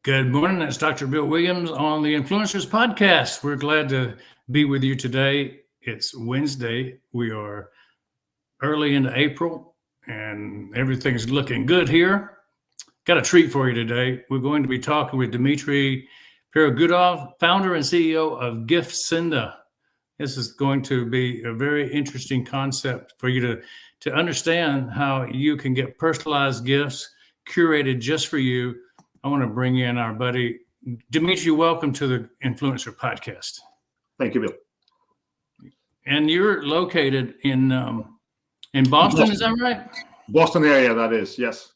Good morning. It's Dr. Bill Williams on the Influencers Podcast. We're glad to be with you today. It's Wednesday. We are early into April and everything's looking good here. Got a treat for you today. We're going to be talking with Dmitriy Peregudov, founder and CEO of Giftsenda. This is going to be a very interesting concept for you to understand how you can get personalized gifts curated just for you. I want to bring in our buddy, Dmitry. Welcome to the Influencer Podcast. Thank you, Bill. And you're located in Boston, is that right? Boston area, that is, yes.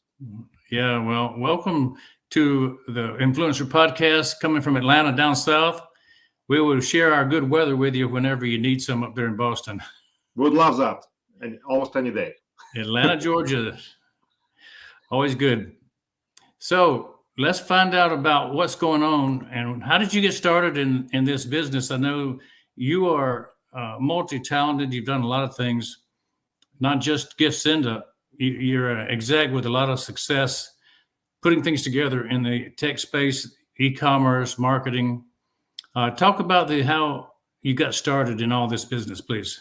Yeah, well, welcome to the Influencer Podcast coming from Atlanta down south. We will share our good weather with you whenever you need some up there in Boston. Would love that, and almost any day. Atlanta, Georgia, always good. So let's find out about what's going on and how did you get started in this business? I know you are multi-talented. You've done a lot of things, not just Giftsenda. You're an exec with a lot of success, putting things together in the tech space, e-commerce, marketing. Talk about how you got started in all this business, please.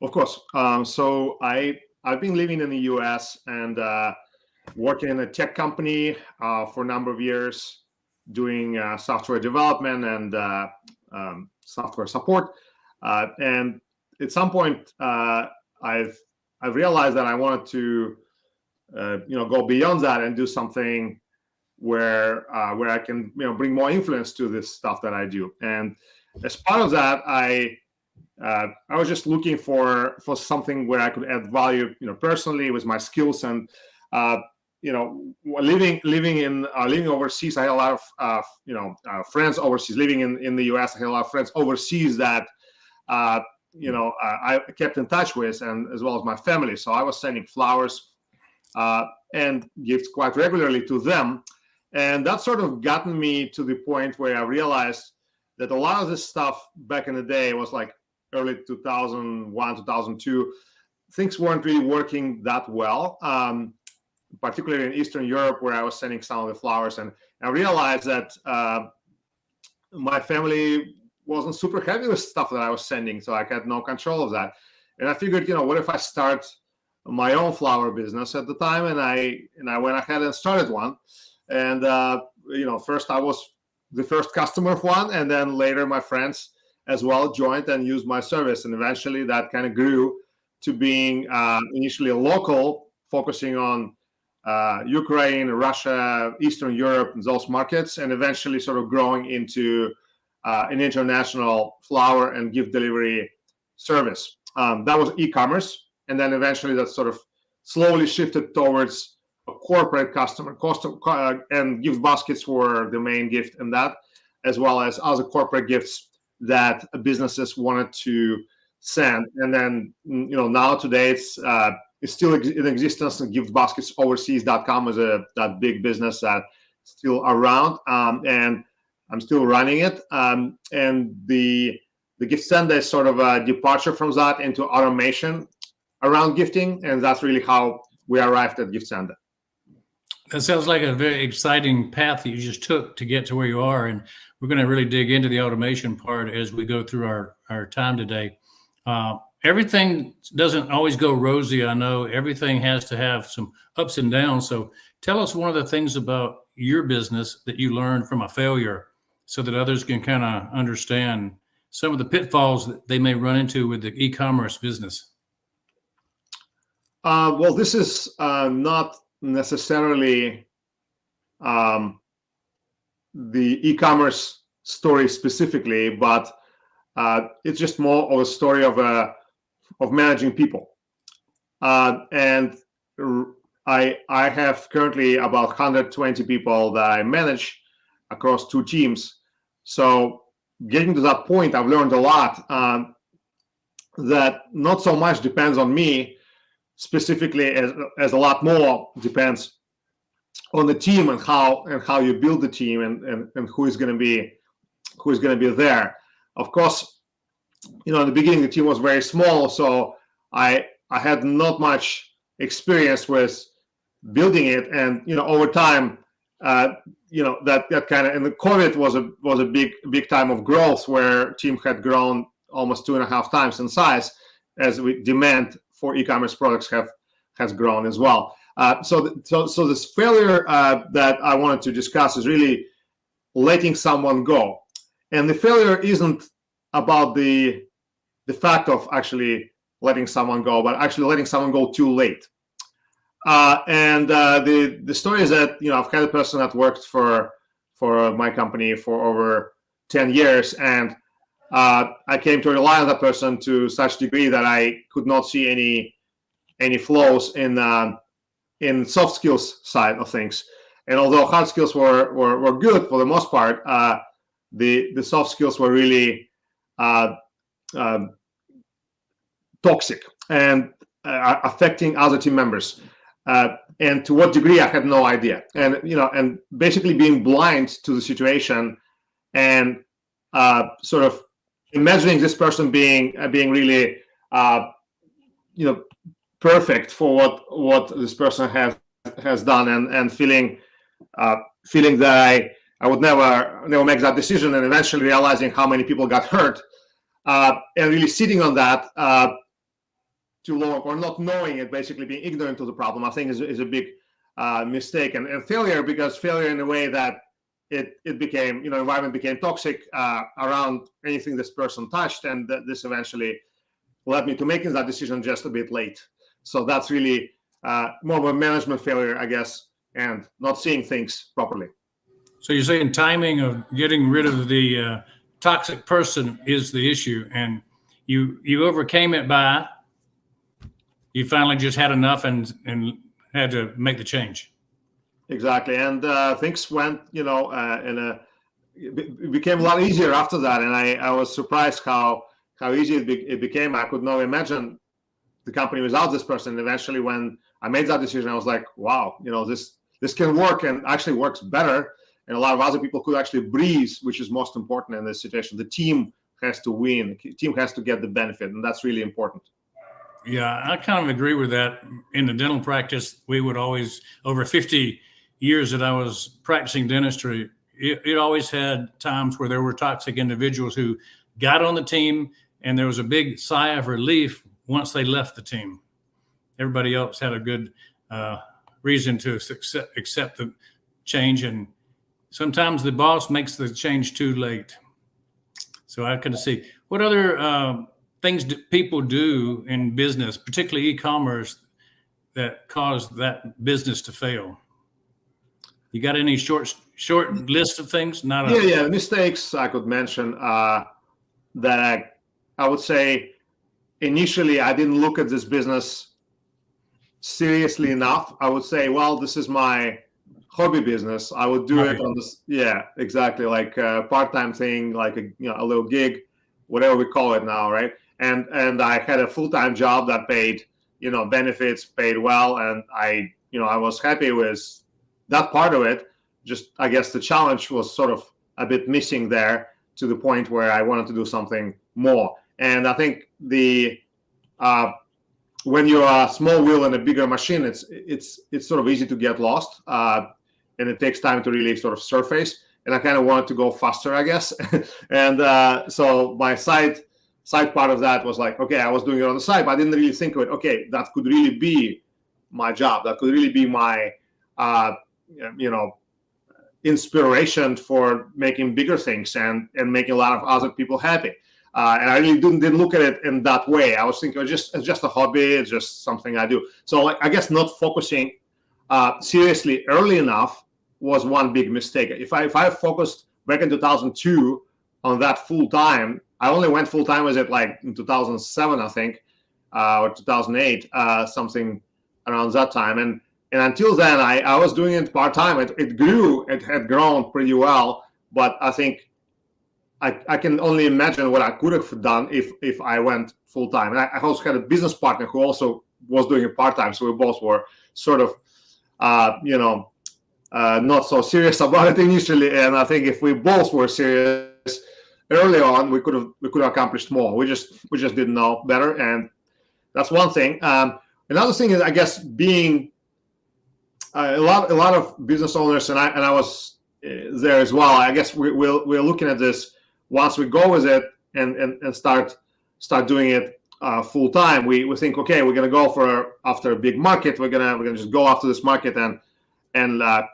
Of course. So I've been living in the U.S. and working in a tech company for a number of years, doing software development and software support. And at some point, I've realized that I wanted to, go beyond that and do something where I can, bring more influence to this stuff that I do. And as part of that, I was just looking for something where I could add value, personally with my skills and. Living overseas, I had a lot of friends overseas. Living in the US, I had a lot of friends overseas that I kept in touch with, and as well as my family. So I was sending flowers and gifts quite regularly to them, and that sort of gotten me to the point where I realized that a lot of this stuff back in the day was like early 2001, 2002. Things weren't really working that well. Particularly in Eastern Europe, where I was sending some of the flowers, and I realized that my family wasn't super happy with stuff that I was sending, so I had no control of that. And I figured, what if I start my own flower business at the time? And I went ahead and started one. And first I was the first customer of one, and then later my friends as well joined and used my service, and eventually that kind of grew to being initially a local, focusing on Ukraine, Russia, Eastern Europe, those markets, and eventually sort of growing into an international flower and gift delivery service. That was e-commerce, and then eventually that sort of slowly shifted towards a corporate customer, and gift baskets were the main gift in that, as well as other corporate gifts that businesses wanted to send. And then, now today it's still in existence. Giftbasketsoverseas.com is that big business that's still around, and I'm still running it. And the Giftsenda is sort of a departure from that into automation around gifting, and that's really how we arrived at Giftsenda. That sounds like a very exciting path that you just took to get to where you are, and we're going to really dig into the automation part as we go through our time today. Everything doesn't always go rosy. I know everything has to have some ups and downs. So tell us one of the things about your business that you learned from a failure so that others can kind of understand some of the pitfalls that they may run into with the e-commerce business. Well, this is not necessarily the e-commerce story specifically, but it's just more of a story of managing people. And I have currently about 120 people that I manage across 2 teams. So getting to that point, I've learned a lot that not so much depends on me specifically, as a lot more depends on the team and how you build the team and who is going to be there. Of course, in the beginning the team was very small, so I had not much experience with building it, and over time that kind of, and the COVID was a big time of growth where team had grown almost 2.5 times in size as demand for e-commerce products has grown as well. So this failure that I wanted to discuss is really letting someone go, and the failure isn't about the fact of actually letting someone go, but actually letting someone go too late. The story is that I've had a person that worked for my company for over 10 years, and I came to rely on that person to such degree that I could not see any flaws in soft skills side of things. And although hard skills were good for the most part, the soft skills were really toxic and affecting other team members. And to what degree, I had no idea. And basically being blind to the situation and sort of imagining this person being really perfect for what this person has done, and feeling that I would never make that decision, and eventually realizing how many people got hurt, and really sitting on that too long, or not knowing it, basically being ignorant of the problem, I think is a big mistake and failure, because failure in a way that it became, environment became toxic around anything this person touched, and this eventually led me to making that decision just a bit late. So that's really more of a management failure, I guess, and not seeing things properly. So you're saying timing of getting rid of the toxic person is the issue, and you overcame it by, you finally just had enough and had to make the change. Exactly, and things went, it became a lot easier after that, and I was surprised how easy it became. I could not imagine the company without this person. Eventually, when I made that decision, I was like, wow, this can work, and actually works better. And a lot of other people could actually breathe, which is most important in this situation. The team has to win. The team has to get the benefit, and that's really important. Yeah, I kind of agree with that. In the dental practice, we would always, over 50 years that I was practicing dentistry, it always had times where there were toxic individuals who got on the team, and there was a big sigh of relief once they left the team. Everybody else had a good reason to accept the change, and sometimes the boss makes the change too late. So I can see what other things do people do in business, particularly e-commerce, that cause that business to fail? You got any short list of things? Yeah. Mistakes I could mention that I would say initially I didn't look at this business seriously enough. I would say, well, this is my hobby business. I would do it on this, exactly, like a part-time thing, like a little gig, whatever we call it now, right? And I had a full-time job that paid, benefits, paid well, and I was happy with that part of it. Just, I guess the challenge was sort of a bit missing there, to the point where I wanted to do something more. And I think when you're a small wheel in a bigger machine, it's sort of easy to get lost, and it takes time to really sort of surface. And I kind of wanted to go faster, I guess. And so my side part of that was like, okay, I was doing it on the side, but I didn't really think of it. Okay, that could really be my job. That could really be my, inspiration for making bigger things and making a lot of other people happy. And I really didn't look at it in that way. I was thinking it's just a hobby. It's just something I do. So I guess not focusing seriously early enough was one big mistake. If I focused back in 2002 on that full time, I only went full time with it like in 2007, I think, or 2008, something around that time. And until then, I was doing it part time. It grew. It had grown pretty well, but I think I can only imagine what I could have done if I went full time. And I also had a business partner who also was doing it part time, so we both were sort of, not so serious about it initially. And I think if we both were serious early on, we could have accomplished more. We just didn't know better, and that's one thing. Another thing is, I guess, being a lot of business owners, and I was there as well. I guess we're looking at this once we go with it and start doing it full time. We think, okay, we're gonna go after a big market. We're gonna just go after this market and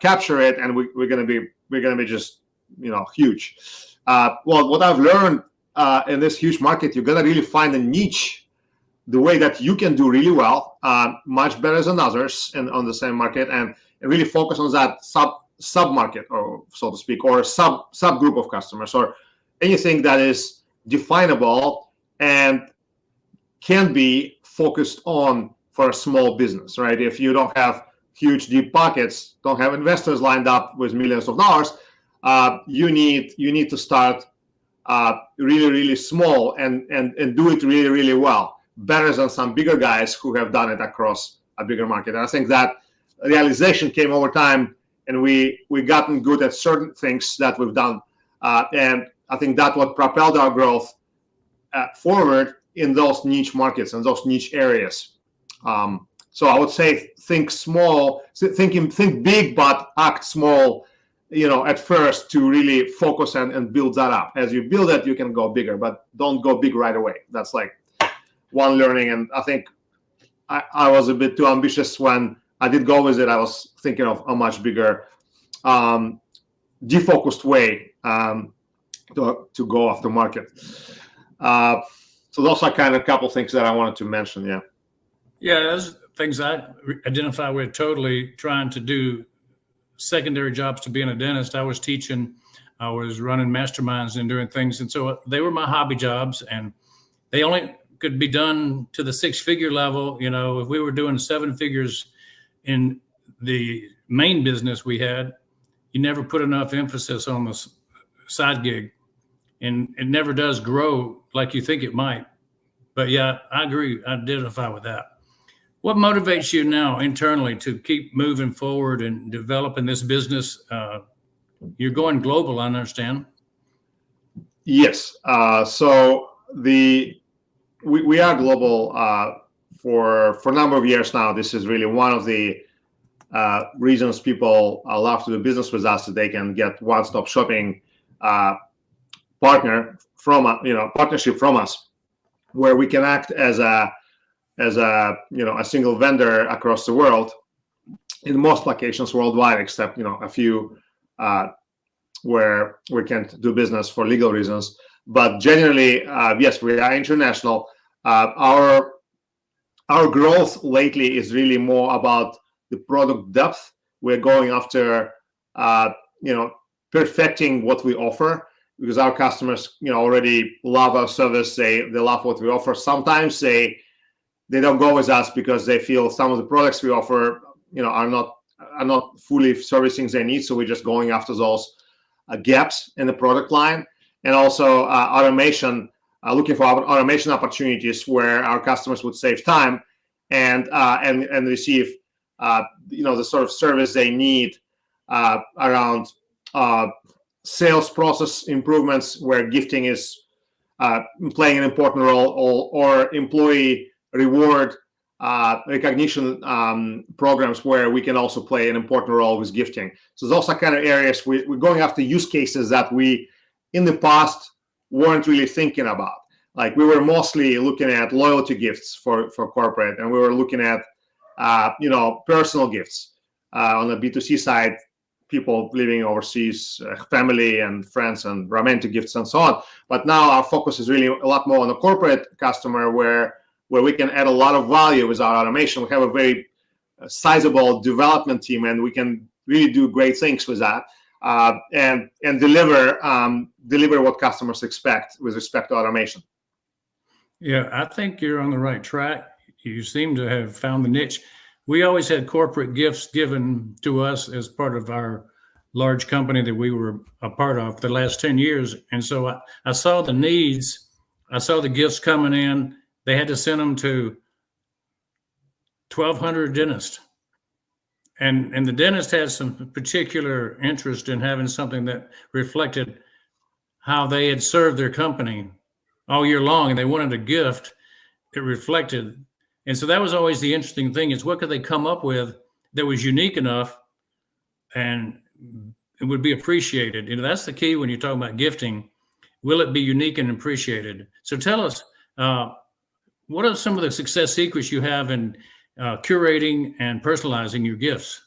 capture it, and we're gonna be just huge. Well, what I've learned in this huge market, you're gonna really find a niche, the way that you can do really well, much better than others on the same market, and really focus on that sub market, or so to speak, or sub group of customers, or anything that is definable and can be focused on for a small business, right? If you don't have huge deep pockets, don't have investors lined up with millions of dollars, you need to start really small and do it really well, better than some bigger guys who have done it across a bigger market. And I think that realization came over time, and we gotten good at certain things that we've done, and I think that's what propelled our growth forward in those niche markets and those niche areas. So I would say think small, think big, but act small, at first, to really focus and build that up. As you build it, you can go bigger, but don't go big right away. That's like one learning. And I think I was a bit too ambitious when I did go with it. I was thinking of a much bigger, defocused way to go after market. So those are kind of a couple things that I wanted to mention. Yeah, those things I identify with, totally trying to do secondary jobs to being a dentist. I was teaching, I was running masterminds and doing things. And so they were my hobby jobs, and they only could be done to the 6-figure level. If we were doing 7 figures in the main business we had, you never put enough emphasis on the side gig, and it never does grow like you think it might. But yeah, I agree. I identify with that. What motivates you now internally to keep moving forward and developing this business? You're going global, I understand. Yes. So we are global for a number of years now. This is really one of the reasons people love to do business with us, that they can get one-stop shopping partnership from us, where we can act as a single vendor across the world in most locations worldwide, except a few where we can't do business for legal reasons. But generally, yes, we are international. Our growth lately is really more about the product depth. We're going after perfecting what we offer, because our customers already love our service. They love what we offer. Sometimes they don't go with us because they feel some of the products we offer are not fully servicing their needs. So we're just going after those gaps in the product line, and also automation, looking for automation opportunities where our customers would save time and receive the sort of service they need around sales process improvements, where gifting is playing an important role, or employee reward recognition programs, where we can also play an important role with gifting. So those are kind of areas we're going after, use cases that we in the past weren't really thinking about. Like, we were mostly looking at loyalty gifts for corporate, and we were looking at personal gifts on the B2C side, people living overseas, family and friends, and romantic gifts and so on. But now our focus is really a lot more on the corporate customer, where we can add a lot of value with our automation. We have a very sizable development team, and we can really do great things with that, and deliver what customers expect with respect to automation. Yeah, I think you're on the right track. You seem to have found the niche. We always had corporate gifts given to us as part of our large company that we were a part of the last 10 years. And so I saw the needs. I saw the gifts coming in. They had to send them to 1,200 dentists. And the dentist had some particular interest in having something that reflected how they had served their company all year long, and they wanted a gift that reflected. And so that was always the interesting thing, is what could they come up with that was unique enough and it would be appreciated. That's the key when you're talking about gifting. Will it be unique and appreciated? So tell us, what are some of the success secrets you have in curating and personalizing your gifts?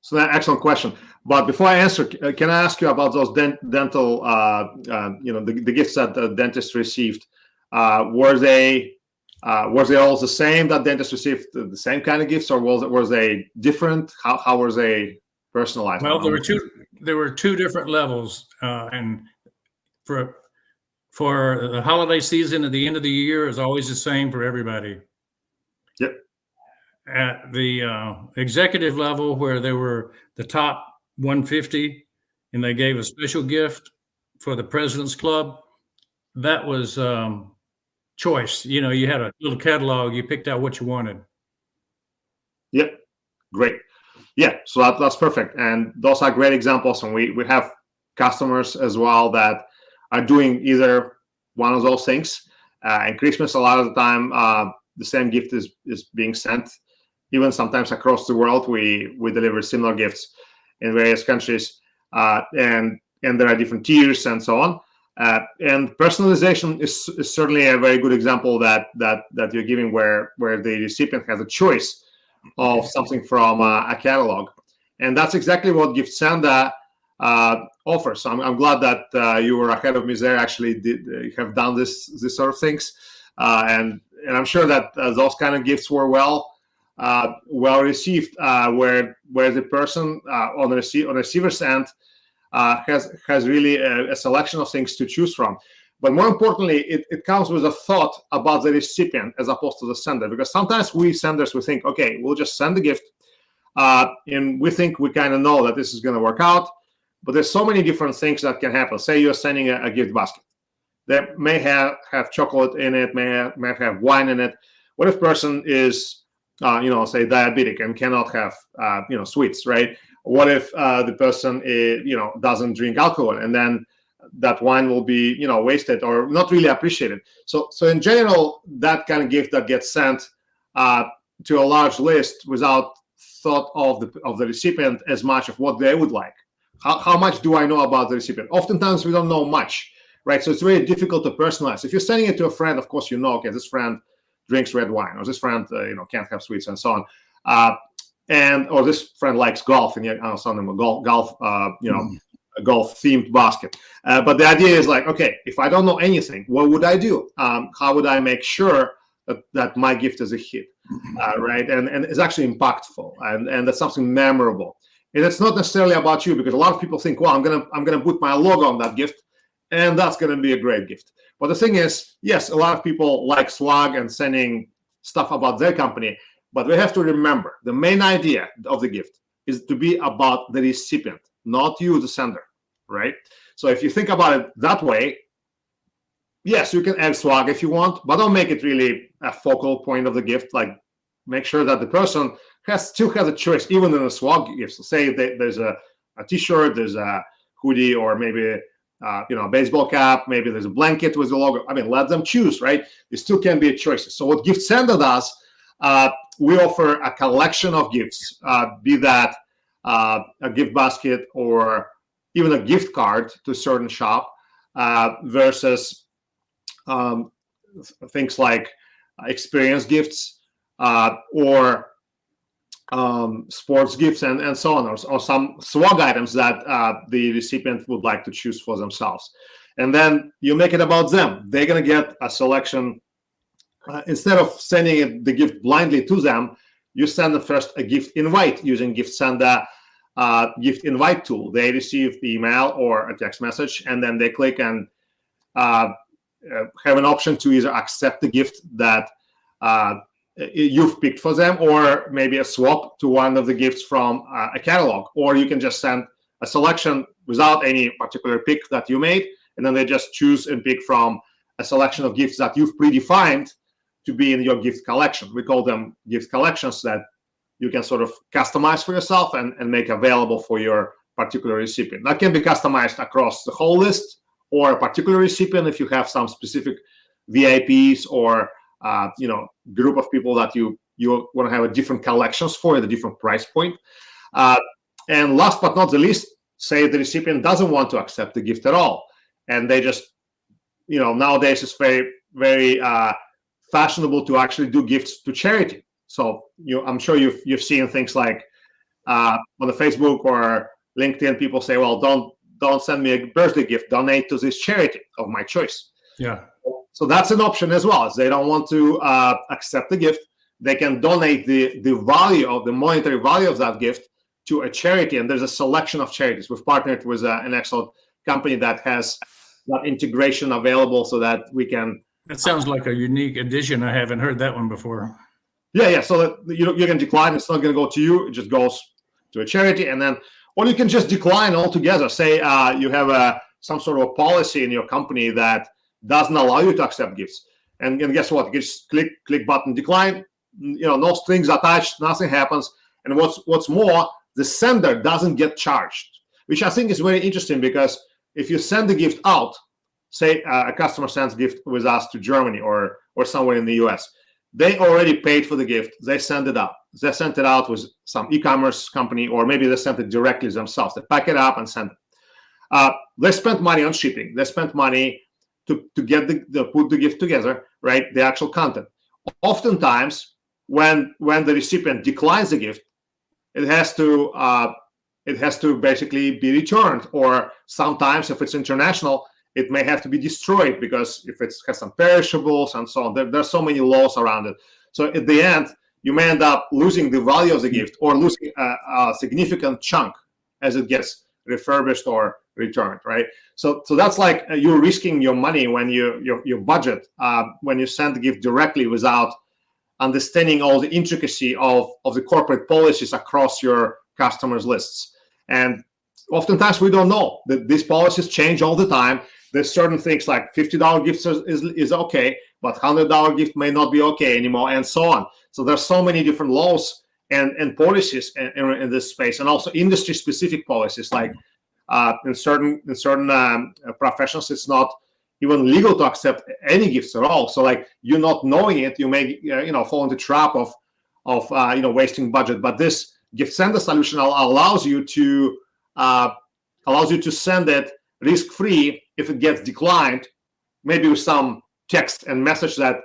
So that's an excellent question. But before I answer, can I ask you about those dental, the gifts that the dentist received? Were they all the same that dentists received the same kind of gifts, or was they different? How were they personalized? Well, there were two different levels, and for the holiday season at the end of the year is always the same for everybody. Yep. At the executive level, where they were the top 150, and they gave a special gift for the President's Club, that was choice. You had a little catalog, you picked out what you wanted. Yep, great. Yeah, so that's perfect. And those are great examples. And we have customers as well that are doing either one of those things. And Christmas, a lot of the time, the same gift is being sent. Even sometimes across the world, we deliver similar gifts in various countries. And there are different tiers and so on. And personalization is certainly a very good example that you're giving, where the recipient has a choice of something from a catalog, and that's exactly what Giftsenda offers. So I'm glad that you were ahead of me there. Actually, have done this sort of things, and I'm sure that those kind of gifts were well received, where the person on the receiver's end has really a selection of things to choose from. But more importantly, it comes with a thought about the recipient as opposed to the sender. Because sometimes we senders, we think, okay, we'll just send the gift, and we think we kind of know that this is going to work out. But there's so many different things that can happen. Say you're sending a gift basket that may have chocolate in it, may have wine in it. What if person is, say diabetic and cannot have, sweets, right? What if the person is, doesn't drink alcohol, and then that wine will be, wasted or not really appreciated. So in general, that kind of gift that gets sent to a large list without thought of the recipient as much of what they would like. How much do I know about the recipient? Oftentimes we don't know much, right? So it's very difficult to personalize. If you're sending it to a friend, of course, okay, this friend drinks red wine, or this friend, can't have sweets, and so on. Or this friend likes golf, and I'll send them a golf, a golf-themed basket. But the idea is like, okay, if I don't know anything, what would I do? How would I make sure that my gift is a hit, right? And it's actually impactful, and that's something memorable. And it's not necessarily about you, because a lot of people think, well, I'm gonna put my logo on that gift, and that's gonna be a great gift. But the thing is, yes, a lot of people like swag and sending stuff about their company, but we have to remember the main idea of the gift is to be about the recipient, not you, the sender, right? So if you think about it that way, yes, you can add swag if you want, but don't make it really a focal point of the gift. Like, make sure that the person still has a choice, even in a swag gift. So say there's a t-shirt, there's a hoodie, or maybe a baseball cap, maybe there's a blanket with the logo. I mean, let them choose, right? It still can be a choice. So what Giftsenda does, we offer a collection of gifts, be that a gift basket or even a gift card to a certain shop, versus things like experience gifts, or sports gifts, and so on, or some swag items that the recipient would like to choose for themselves. And then you make it about them. They're going to get a selection. Instead of sending the gift blindly to them, you send them first a gift invite using Giftsenda gift invite tool. They receive the email or a text message, and then they click and have an option to either accept the gift that you've picked for them, or maybe a swap to one of the gifts from a catalog. Or you can just send a selection without any particular pick that you made, and then they just choose and pick from a selection of gifts that you've predefined to be in your gift collection. We call them gift collections that you can sort of customize for yourself and make available for your particular recipient. That can be customized across the whole list, or a particular recipient if you have some specific VIPs or group of people that you you want to have a different collections for it, a different price point. And last but not the least, say the recipient doesn't want to accept the gift at all, and they just, nowadays it's very, very fashionable to actually do gifts to charity. So I'm sure you've seen things like on the Facebook or LinkedIn, people say, well, don't send me a birthday gift, donate to this charity of my choice. Yeah. So that's an option as well. If they don't want to accept the gift, they can donate the value of the monetary value of that gift to a charity. And there's a selection of charities. We've partnered with an excellent company that has that integration available so that we can. That sounds like a unique addition. I haven't heard that one before. Yeah. So that you can decline. It's not going to go to you. It just goes to a charity. And then, or you can just decline altogether. Say you have some sort of a policy in your company that doesn't allow you to accept gifts. And guess what? You just click button, decline. No strings attached. Nothing happens. And what's more, the sender doesn't get charged, which I think is very interesting, because if you send the gift out, say a customer sends a gift with us to Germany or somewhere in the US, they already paid for the gift. They send it out. They sent it out with some e-commerce company, or maybe they sent it directly themselves. They pack it up and send it. They spent money on shipping. They spent money to get put the gift together, right? The actual content. Oftentimes, when the recipient declines the gift, it has to basically be returned, or sometimes if it's international, it may have to be destroyed, because if it has some perishables and so on, there's so many laws around it. So at the end, you may end up losing the value of the gift, or losing a significant chunk as it gets refurbished or returned, right? So that's like you're risking your money when your budget when you send the gift directly without understanding all the intricacy of the corporate policies across your customers' lists. And oftentimes we don't know that these policies change all the time. There's certain things like $50 gifts is okay, but $100 gift may not be okay anymore, and so on. So there's so many different laws and policies in this space, and also industry-specific policies. Like in certain professions, it's not even legal to accept any gifts at all. So like, you're not knowing it, you may fall into the trap of wasting budget. But this Giftsenda solution allows you to send it risk-free if it gets declined, maybe with some text and message that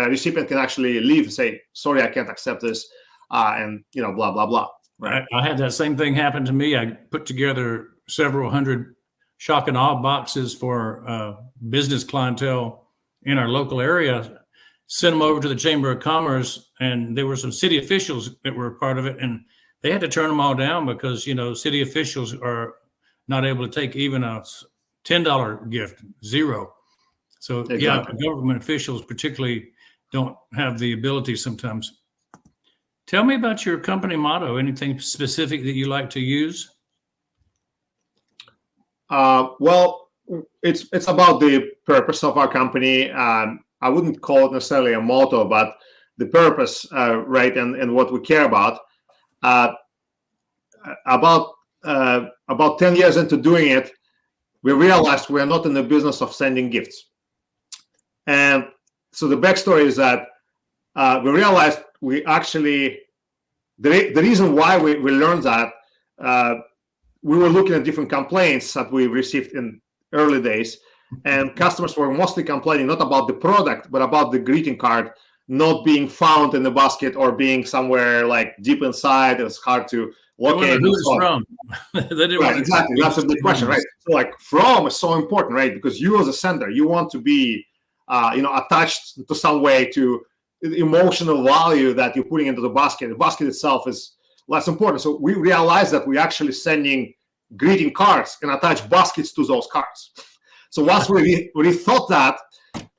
recipient can actually leave and say, sorry, I can't accept this, and blah blah blah. Right. I had that same thing happen to me. I put together several hundred shock and awe boxes for business clientele in our local area, sent them over to the Chamber of Commerce, and there were some city officials that were a part of it, and they had to turn them all down because, city officials are not able to take even a $10 gift, zero. So exactly. Yeah, government officials particularly don't have the ability sometimes. Tell me about your company motto. Anything specific that you like to use? Well, it's about the purpose of our company. I wouldn't call it necessarily a motto, but the purpose, right, and what we care about. About 10 years into doing it, we realized we're not in the business of sending gifts. And so the backstory is that we realized we actually, the reason why we learned that, we were looking at different complaints that we received in early days, and customers were mostly complaining not about the product, but about the greeting card not being found in the basket or being somewhere like deep inside. It's hard to locate. Who it's from? Right, exactly. That's a big question, right? So like, from is so important, right? Because you as a sender, you want to be, attached to some way to the emotional value that you're putting into the basket. The basket itself is less important. So we realized that we're actually sending greeting cards and attach baskets to those cards. So once we rethought that,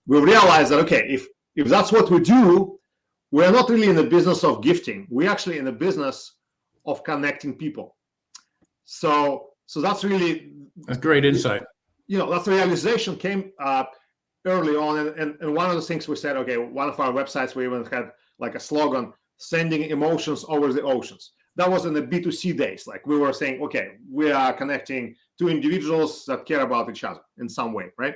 we realized that, okay, if that's what we do, we're not really in the business of gifting. We're actually in the business of connecting people. So that's really a great insight. That's the realization came early on, and one of the things we said, okay, one of our websites, we even had like a slogan, sending emotions over the oceans. That was in the B2C days. Like, we were saying, okay, we are connecting two individuals that care about each other in some way, right?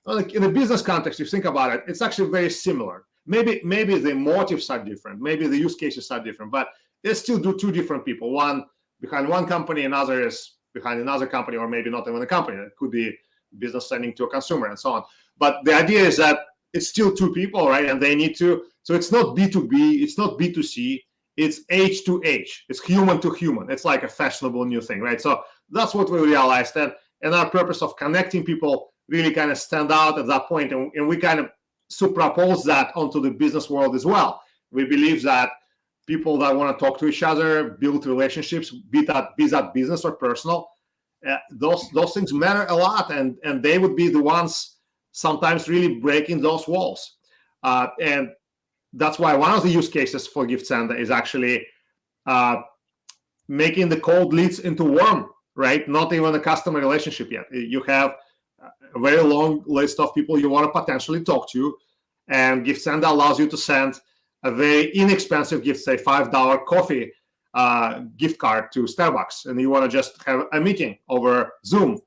Like, in the business context, you think about it, it's actually very similar. maybe the motives are different, maybe the use cases are different, but they still do two different people. One behind one company, another is behind another company, or maybe not even a company. It could be business sending to a consumer and so on. But the idea is that it's still two people, right? And they need to, so it's not B2B, it's not B2C, it's H to H, it's human to human. It's like a fashionable new thing, right? So that's what we realized. And our purpose of connecting people really kind of stand out at that point. And we kind of superpose that onto the business world as well. We believe that people that want to talk to each other, build relationships, be that business or personal, those things matter a lot, and they would be the ones sometimes really breaking those walls. And that's why one of the use cases for Giftsenda is actually making the cold leads into warm, right? Not even a customer relationship yet. You have a very long list of people you want to potentially talk to, and Giftsenda allows you to send a very inexpensive gift, say $5 coffee gift card to Starbucks, and you want to just have a meeting over Zoom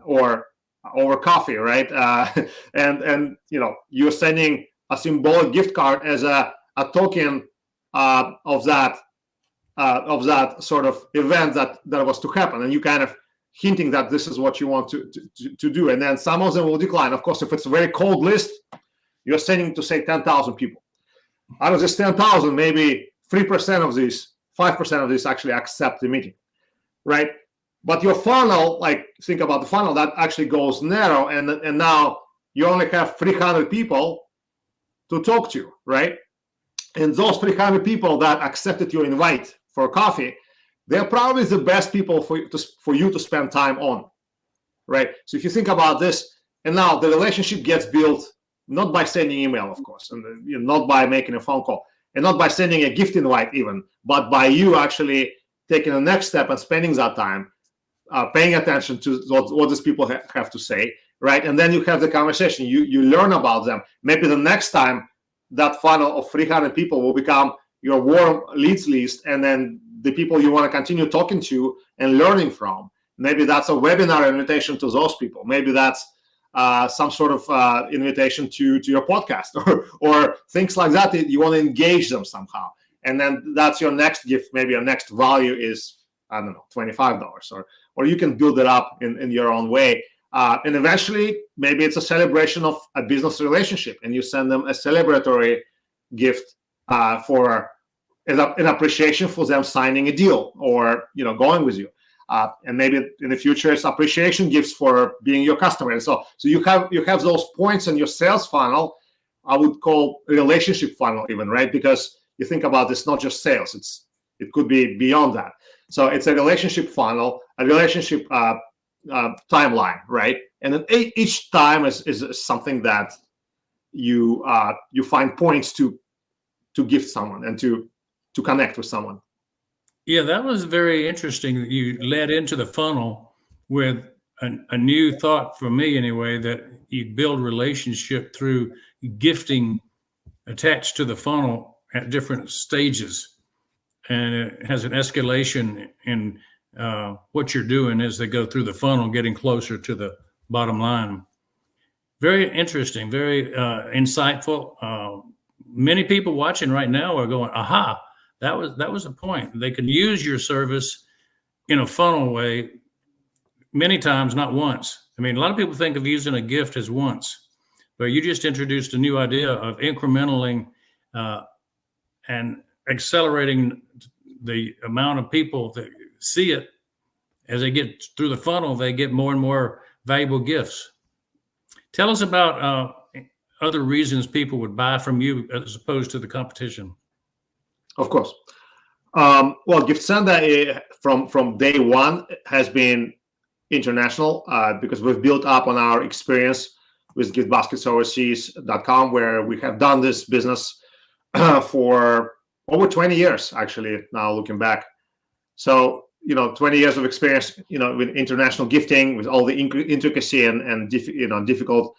or over coffee, right? And you're sending a symbolic gift card as a token of that sort of event that was to happen, and you kind of hinting that this is what you want to do. And then some of them will decline. Of course, if it's a very cold list, you're sending to say 10,000 people. Out of this 10,000, maybe 3% of these, 5% of these actually accept the meeting, right? But your funnel, like think about the funnel, that actually goes narrow, and now you only have 300 people to talk to, right? And those 300 people that accepted your invite for coffee, they're probably the best people for you to spend time on, right? So if you think about this, and now the relationship gets built not by sending email, of course, and not by making a phone call, and not by sending a gift invite even, but by you actually taking the next step and spending that time, paying attention to what these people have to say, right? And then you have the conversation, you learn about them. Maybe the next time that funnel of 300 people will become your warm leads list, and then the people you want to continue talking to and learning from. Maybe that's a webinar invitation to those people. Maybe that's some sort of invitation to your podcast or things like that. You want to engage them somehow. And then that's your next gift. Maybe your next value is, I don't know, $25, or you can build it up in your own way. And eventually, maybe it's a celebration of a business relationship, and you send them a celebratory gift for an appreciation for them signing a deal or going with you. And maybe in the future, it's appreciation gifts for being your customer. And so you have those points in your sales funnel. I would call relationship funnel even, right? Because you think about this, not just sales. It could be beyond that. So it's a relationship funnel, a relationship timeline, right? And then each time is something that you find points to gift someone and to connect with someone. Yeah, that was very interesting that you led into the funnel with a new thought for me anyway, that you build relationship through gifting attached to the funnel at different stages. And it has an escalation in what you're doing as they go through the funnel, getting closer to the bottom line. Very interesting, very insightful. Many people watching right now are going, aha, that was a point. They can use your service in a funnel way many times, not once. I mean, a lot of people think of using a gift as once, but you just introduced a new idea of incrementally and accelerating the amount of people that see it. As they get through the funnel, they get more and more valuable gifts. Tell us about other reasons people would buy from you as opposed to the competition. Of course. Well, Giftsenda from day one has been international because we've built up on our experience with giftbasketsoverseas.com, where we have done this business for over 20 years, actually, now looking back. So, 20 years of experience, with international gifting, with all the intricacy and difficult,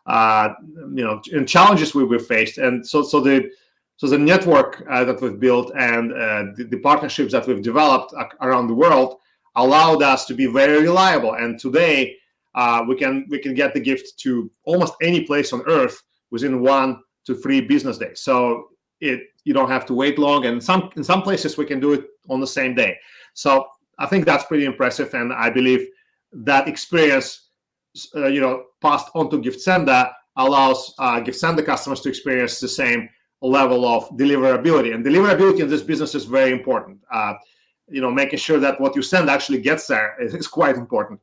and challenges we faced. And so the network that we've built and the partnerships that we've developed around the world allowed us to be very reliable. And today we can get the gift to almost any place on earth within 1 to 3 business days. So you don't have to wait long, and in some places we can do it on the same day. So I think that's pretty impressive, and I believe that experience, passed on to Giftsenda allows Giftsenda customers to experience the same level of deliverability. And deliverability in this business is very important. Making sure that what you send actually gets there is quite important.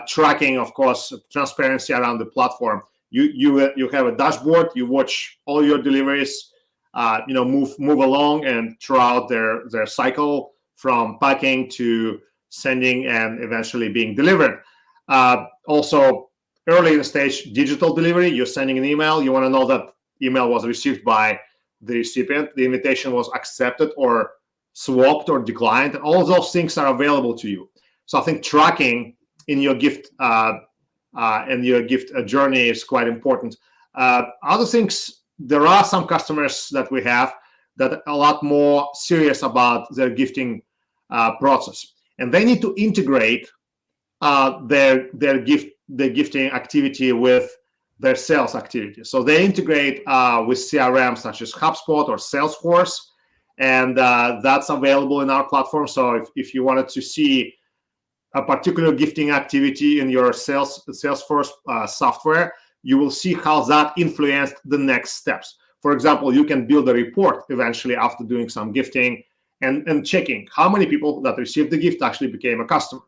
Tracking, of course, transparency around the platform. You have a dashboard. You watch all your deliveries, move along and throughout their cycle from packing to sending and eventually being delivered. Also, early in the stage, digital delivery. You're sending an email. You want to know that email was received by the recipient, the invitation was accepted or swapped or declined. All of those things are available to you. So I think tracking in your gift journey is quite important. Other things, there are some customers that we have that are a lot more serious about their gifting process, and they need to integrate their gifting activity with their sales activity. So they integrate with CRM such as HubSpot or Salesforce, and that's available in our platform. So if you wanted to see a particular gifting activity in your Salesforce software, you will see how that influenced the next steps. For example, you can build a report eventually after doing some gifting and checking how many people that received the gift actually became a customer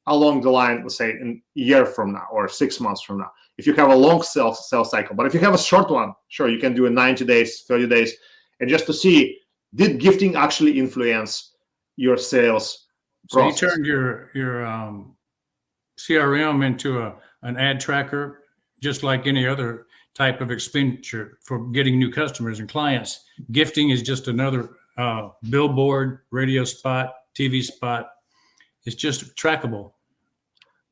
along the line, let's say in a year from now or 6 months from now. If you have a long sales cycle, but if you have a short one, sure, you can do in 90 days, 30 days, and just to see, did gifting actually influence your sales process? So you turned your CRM into an ad tracker, just like any other type of expenditure for getting new customers and clients. Gifting is just another billboard, radio spot, TV spot. It's just trackable.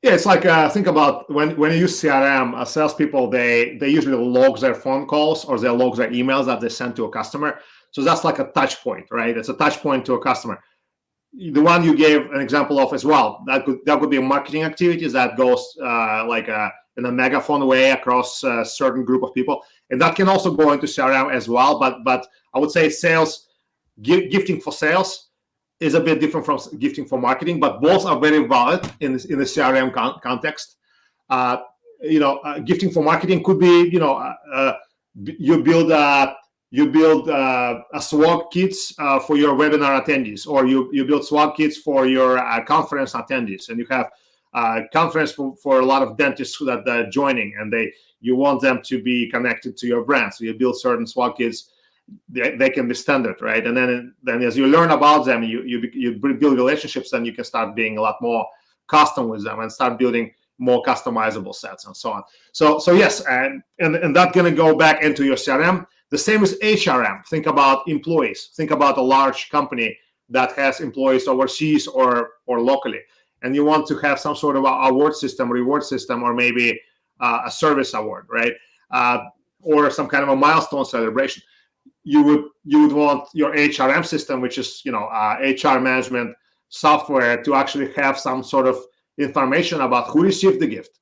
Yeah, it's like think about when you use CRM, salespeople they usually log their phone calls or they log their emails that they send to a customer. So that's like a touch point, right? It's a touch point to a customer. The one you gave an example of as well, that could be a marketing activities that goes in a megaphone way across a certain group of people, and that can also go into CRM as well. But I would say gifting for sales is a bit different from gifting for marketing, but both are very valid in the CRM context. Gifting for marketing could be, you build a swag kits for your webinar attendees, or you build swag kits for your conference attendees, and you have conference for a lot of dentists that are joining, and you want them to be connected to your brand, so you build certain swag kits. They can be standard, right? And then as you learn about them, you build relationships, and you can start being a lot more custom with them and start building more customizable sets and so on. So yes, and that's going to go back into your CRM. The same with HRM. Think about employees. Think about a large company that has employees overseas or locally, and you want to have some sort of award system, reward system, or maybe a service award, right? Or some kind of a milestone celebration. You would want your HRM system, which is HR management software, to actually have some sort of information about who received the gift,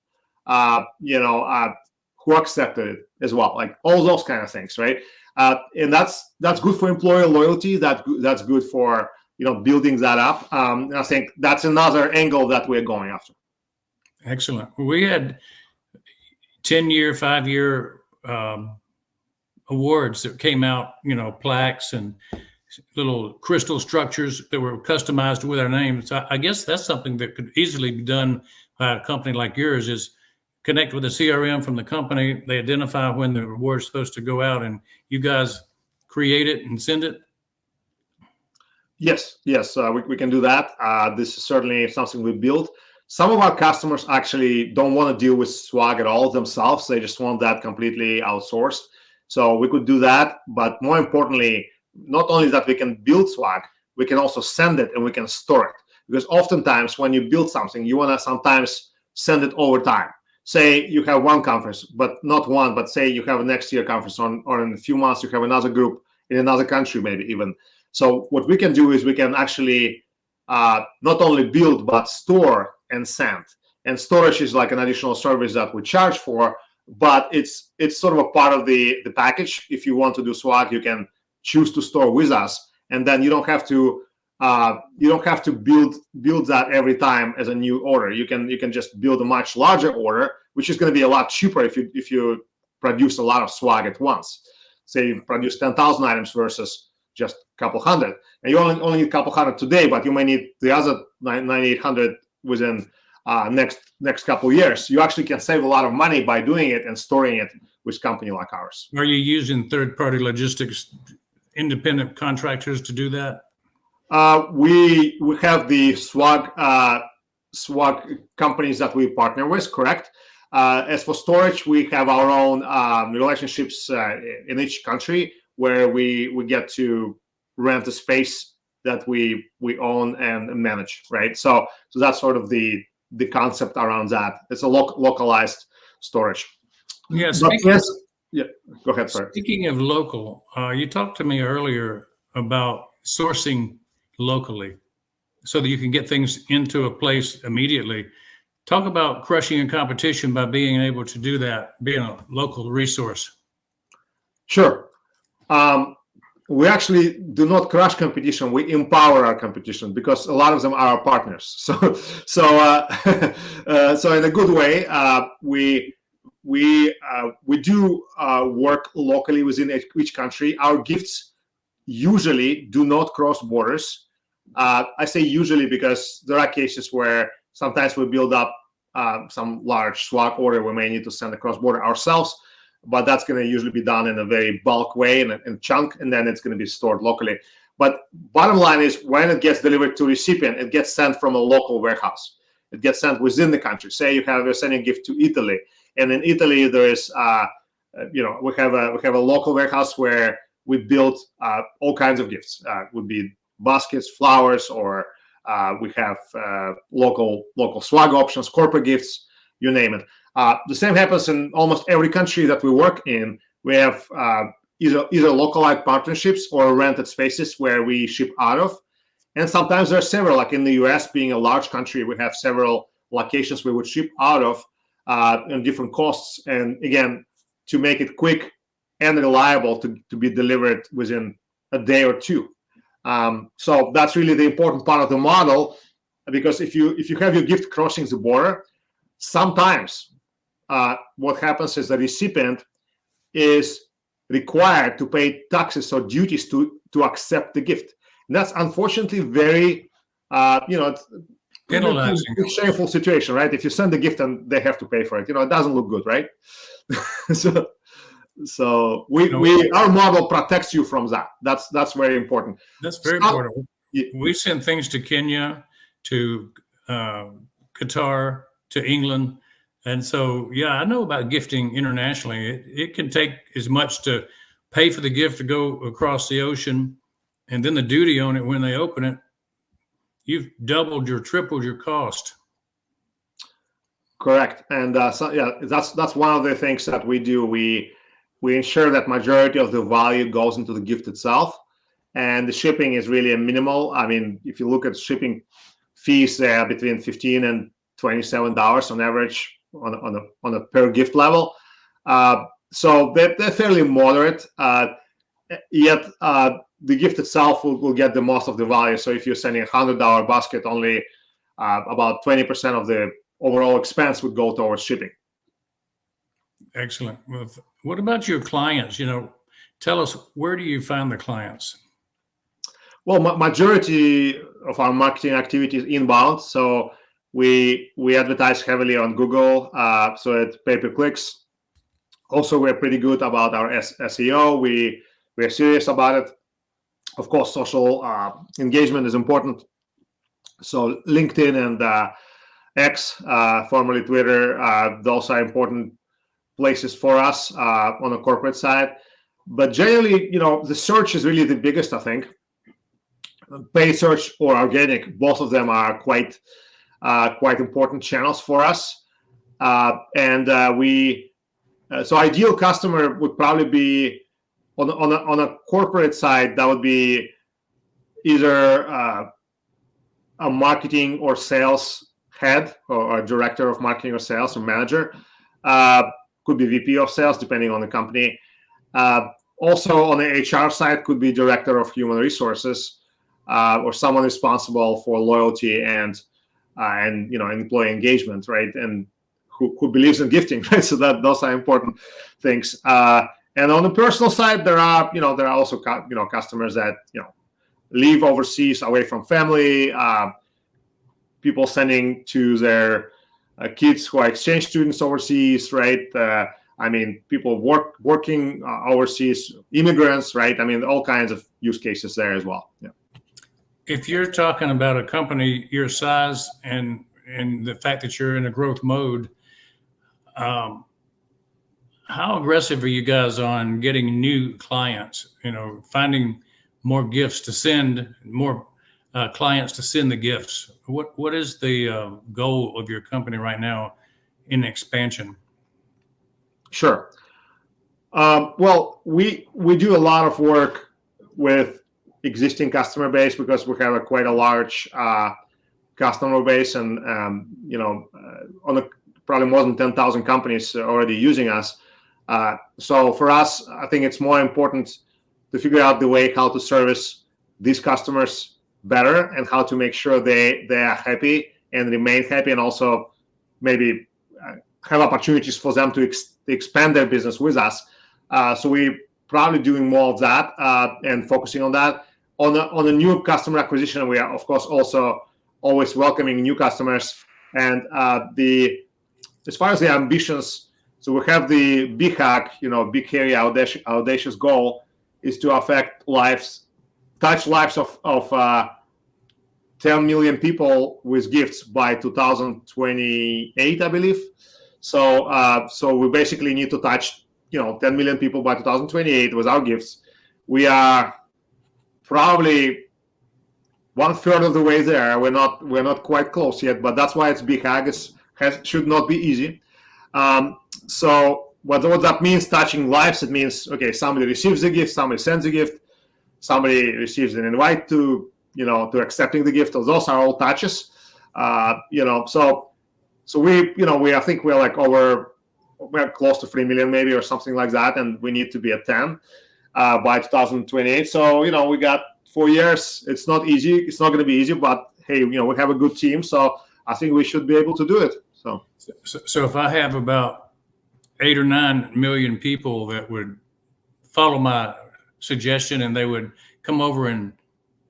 who accepted it as well, like all those kind of things, right? And that's good for employer loyalty. That's good for building that up. And I think that's another angle that we're going after. Excellent. We had 10-year, 5-year awards that came out, plaques and little crystal structures that were customized with our names. I guess that's something that could easily be done by a company like yours, is connect with a CRM from the company. They identify when the reward is supposed to go out, and you guys create it and send it. Yes, we can do that. This is certainly something we built. Some of our customers actually don't want to deal with swag at all themselves. They just want that completely outsourced. So we could do that, but more importantly, not only that we can build swag, we can also send it and we can store it. Because oftentimes when you build something, you want to sometimes send it over time. Say you have one conference, but not one, but say you have a next year conference, or in a few months you have another group in another country maybe even. So what we can do is we can actually not only build, but store and send. And storage is like an additional service that we charge for, but it's sort of a part of the package. If you want to do swag, you can choose to store with us, and then you don't have to build that every time as a new order. You can just build a much larger order, which is going to be a lot cheaper if you produce a lot of swag at once. Say you produce 10,000 items versus just a couple hundred, and you only need a couple hundred today, but you may need the other 9,800 within next couple years. You actually can save a lot of money by doing it and storing it with a company like ours. Are you using third-party logistics, independent contractors to do that? We have the swag companies that we partner with, correct? As for storage, we have our own relationships in each country where we get to rent a space that we own and manage, right? So that's sort of the concept around that. It's a localized storage. Yeah. Yeah. Go ahead, sorry. Speaking of local, you talked to me earlier about sourcing locally so that you can get things into a place immediately. Talk about crushing a competition by being able to do that, being a local resource. Sure. We actually do not crush competition. We empower our competition because a lot of them are our partners. So in a good way, we do work locally within each country. Our gifts usually do not cross borders. I say usually because there are cases where sometimes we build up some large swag order we may need to send across border ourselves, but that's going to usually be done in a very bulk way, in chunk, and then it's going to be stored locally. But bottom line is, when it gets delivered to recipient, it gets sent from a local warehouse. It gets sent within the country. Say you're sending a gift to Italy, and in Italy there is, we have a local warehouse where we build all kinds of gifts. Would be baskets, flowers, or we have local swag options, corporate gifts, you name it. The same happens in almost every country that we work in. We have either localized partnerships or rented spaces where we ship out of. And sometimes there are several, like in the US, being a large country, we have several locations we would ship out of in different costs. And again, to make it quick and reliable to be delivered within a day or two. So that's really the important part of the model, because if you have your gift crossing the border, sometimes what happens is the recipient is required to pay taxes or duties to accept the gift. And that's unfortunately very, penalizing, shameful situation, right? If you send a gift and they have to pay for it, it doesn't look good, right? So our model protects you from that. That's very important. That's very important. We send things to Kenya, to Qatar, to England. And so, yeah, I know about gifting internationally. It can take as much to pay for the gift to go across the ocean, and then the duty on it when they open it. You've doubled or tripled your cost. Correct. And that's one of the things that we do. We ensure that majority of the value goes into the gift itself, and the shipping is really a minimal. I mean, if you look at shipping fees, they are between $15 and $27 on average on a per gift level. So they're fairly moderate. Yet the gift itself will get the most of the value. So if you're sending $100 basket, only about 20% of the overall expense would go towards shipping. Excellent. Well, what about your clients? Tell us, where do you find the clients? Well, majority of our marketing activity is inbound. So we advertise heavily on Google, so it's pay-per-clicks. Also, we're pretty good about our SEO. We're serious about it. Of course, social engagement is important. So LinkedIn and X, formerly Twitter, those are important places for us on the corporate side. But generally, the search is really the biggest, I think. Paid search or organic, both of them are quite important channels for us. So ideal customer would probably be on a corporate side. That would be either a marketing or sales head, or a director of marketing or sales, or manager. could be VP of sales, depending on the company. Also on the HR side, could be director of human resources, or someone responsible for loyalty and employee engagement, right? And who believes in gifting, right? So those are important things. And on the personal side, there are also customers that live overseas, away from family. People sending to their kids who are exchange students overseas, right? People working overseas, immigrants, right? All kinds of use cases there as well. Yeah. If you're talking about a company your size and the fact that you're in a growth mode, how aggressive are you guys on getting new clients? Finding more gifts to send, more clients to send the gifts. What is the goal of your company right now in expansion? Sure. Well, we do a lot of work with existing customer base because we have quite a large customer base, and probably more than 10,000 companies already using us. So for us, I think it's more important to figure out the way how to service these customers better and how to make sure they are happy and remain happy, and also maybe have opportunities for them to expand their business with us. So we're probably doing more of that and focusing on that. On the new customer acquisition, we are of course also always welcoming new customers. And as far as the ambitions, so we have the big hack, big hairy audacious goal is to touch lives of 10 million people with gifts by 2028, I believe. So we basically need to touch 10 million people by 2028 with our gifts. We are probably 1/3 of the way there. We're not quite close yet, but that's why it's big hack. Should not be easy. So what that means, touching lives, it means, okay, somebody receives the gift, somebody sends a gift, somebody receives an invite to accepting the gift. Those are all touches. So I think we're close to 3 million maybe, or something like that, and we need to be at 10 by 2028. So we got 4 years. It's not easy. It's not going to be easy, but hey, we have a good team, so I think we should be able to do it. So if I have about 8 or 9 million people that would follow my suggestion and they would come over and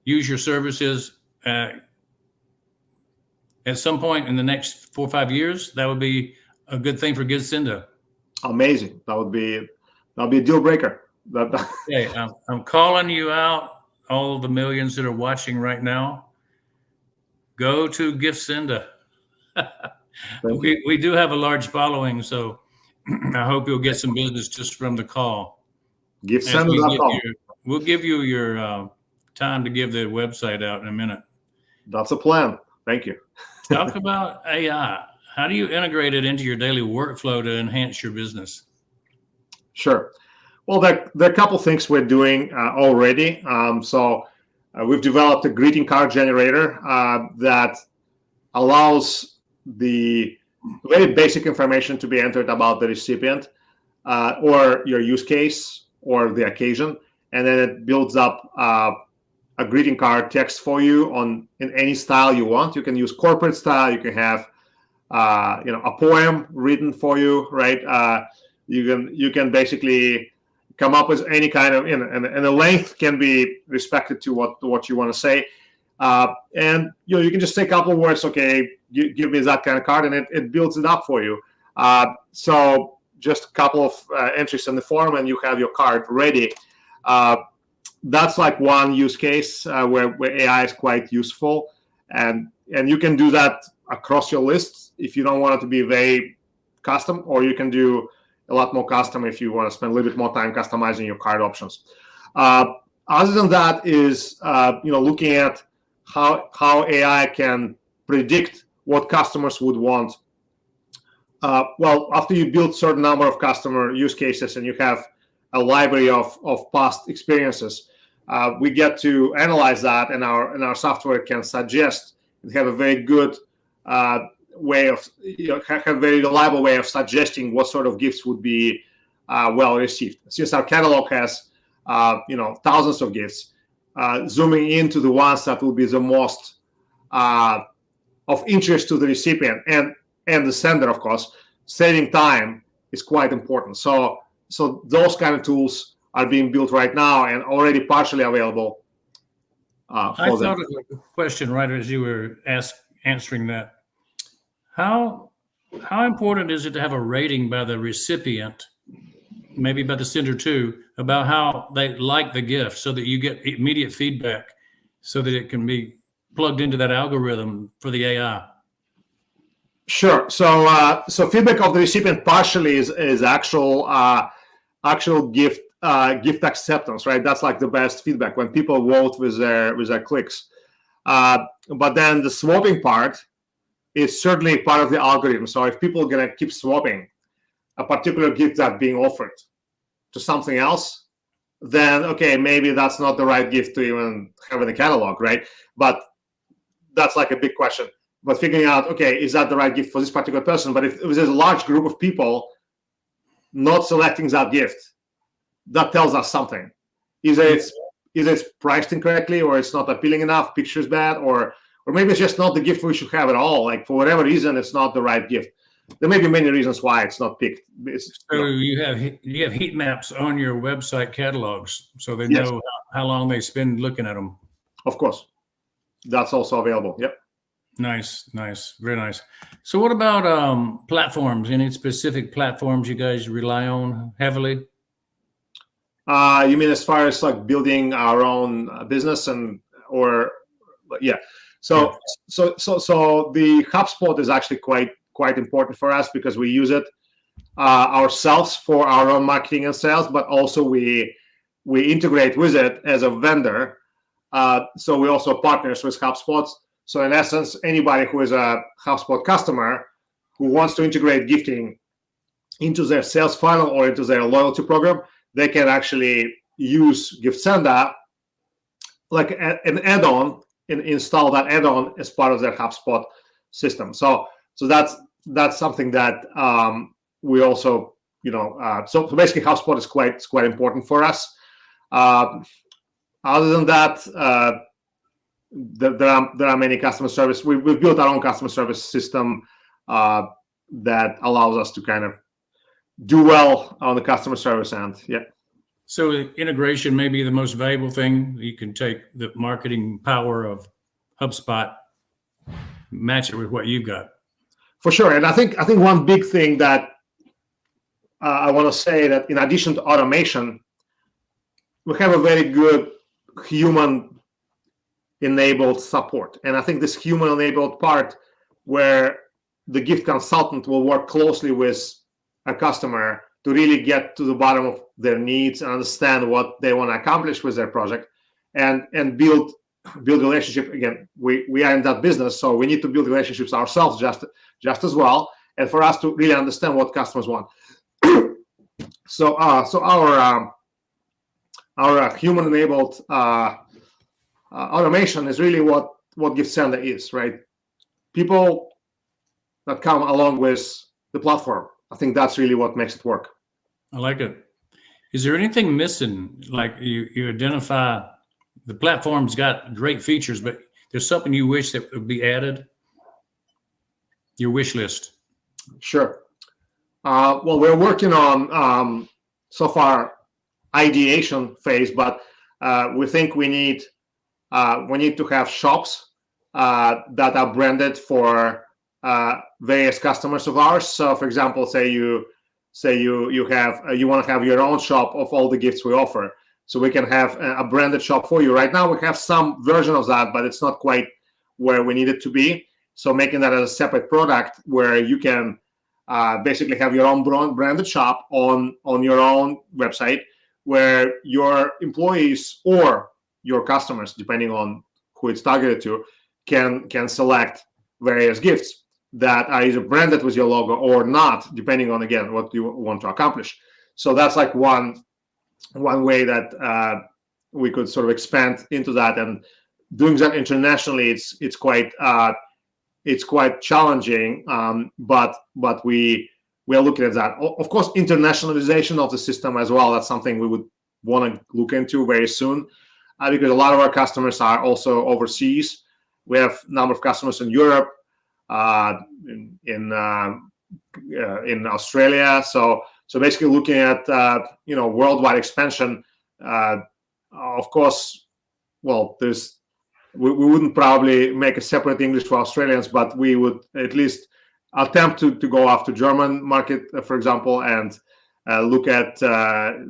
use your services at some point in the next 4 or 5 years, that would be a good thing for Giftsenda. Amazing. That'll be a deal breaker. Hey, I'm calling you out, all the millions that are watching right now. Go to Giftsenda. We do have a large following, so I hope you'll get some business just from the call. Giftsenda.com. We'll give you your time to give the website out in a minute. That's a plan. Thank you. Talk about AI. How do you integrate it into your daily workflow to enhance your business? Sure. Well, there are a couple things we're doing already. We've developed a greeting card generator that allows the very basic information to be entered about the recipient or your use case or the occasion, and then it builds up a greeting card text for you in any style you want. You can use corporate style. You can have a poem written for you, right? You can basically come up with any kind of, and the length can be respected to what you want to say. And you can just say a couple of words. Okay, give me that kind of card, and it builds it up for you. So just a couple of entries in the form, and you have your card ready. That's like one use case where AI is quite useful, and you can do that across your list if you don't want it to be very custom, or you can do a lot more custom if you want to spend a little bit more time customizing your card options. Other than that is looking at how AI can predict what customers would want. Well, after you build certain number of customer use cases and you have a library of past experiences, we get to analyze that, and our software can suggest and have a very good way of have a very reliable way of suggesting what sort of gifts would be well received. Since our catalog has thousands of gifts, zooming into the ones that will be the most of interest to the recipient and the sender, of course, saving time is quite important. So those kind of tools are being built right now and already partially available. I thought of a question right as you were answering that. How important is it to have a rating by the recipient, maybe by the sender too, about how they like the gift, so that you get immediate feedback, so that it can be plugged into that algorithm for the AI? Sure. So feedback of the recipient partially is actual gift acceptance, right? That's like the best feedback when people vote with their clicks. But then the swapping part is certainly part of the algorithm. So if people are gonna keep swapping a particular gift that's being offered to something else, then okay, maybe that's not the right gift to even have in the catalog, right? But that's like a big question. But figuring out, okay, is that the right gift for this particular person? But if there's a large group of people not selecting that gift, that tells us something. Either it's priced incorrectly, or it's not appealing enough, picture's bad, or maybe it's just not the gift we should have at all. Like for whatever reason, it's not the right gift. There may be many reasons why it's not picked. You have heat maps on your website catalogs, so they know how long they spend looking at them. Of course, that's also available. Yep. Nice, very nice. So what about platforms? Any specific platforms you guys rely on heavily? You mean as far as like building our own business yeah. So the HubSpot is actually quite important for us because we use it ourselves for our own marketing and sales, but also we integrate with it as a vendor. So we also partners with HubSpot. So in essence, anybody who is a HubSpot customer who wants to integrate gifting into their sales funnel or into their loyalty program, they can actually use Giftsenda like an add-on and install that add-on as part of their HubSpot system. So that's something that we also, so basically HubSpot is quite important for us. Other than that, there are many customer service. We've built our own customer service system that allows us to kind of do well on the customer service end. Yeah. So integration may be the most valuable thing. You can take the marketing power of HubSpot, match it with what you've got. For sure. And I think one big thing that I want to say that in addition to automation, we have a very good human-enabled support. And I think this human-enabled part where the gift consultant will work closely with a customer to really get to the bottom of their needs and understand what they want to accomplish with their project and build relationship. Again, we are in that business, so we need to build relationships ourselves just as well, and for us to really understand what customers want. So our human-enabled automation is really what Giftsenda is, right? People that come along with the platform. I think that's really what makes it work. I like it. Is there anything missing? Like you identify the platform's got great features, but there's something you wish that would be added? Your wish list. Sure. Well, we're working on so far ideation phase, but we think we need to have shops that are branded for various customers of ours. So, for example, say you want to have your own shop of all the gifts we offer. So we can have a branded shop for you. Right now, we have some version of that, but it's not quite where we need it to be. So making that as a separate product where you can basically have your own branded shop on your own website, where your employees or your customers, depending on who it's targeted to, can select various gifts that are either branded with your logo or not, depending on, again, what you want to accomplish. So that's like one way that we could sort of expand into that, and doing that internationally, it's quite it's quite challenging. But we are looking at that. Of course, internationalization of the system as well. That's something we would want to look into very soon, because a lot of our customers are also overseas. We have a number of customers in Europe, in Australia. So basically looking at worldwide expansion. Of course, well, we wouldn't probably make a separate English for Australians, but we would at least attempt to go after German market, for example, and look at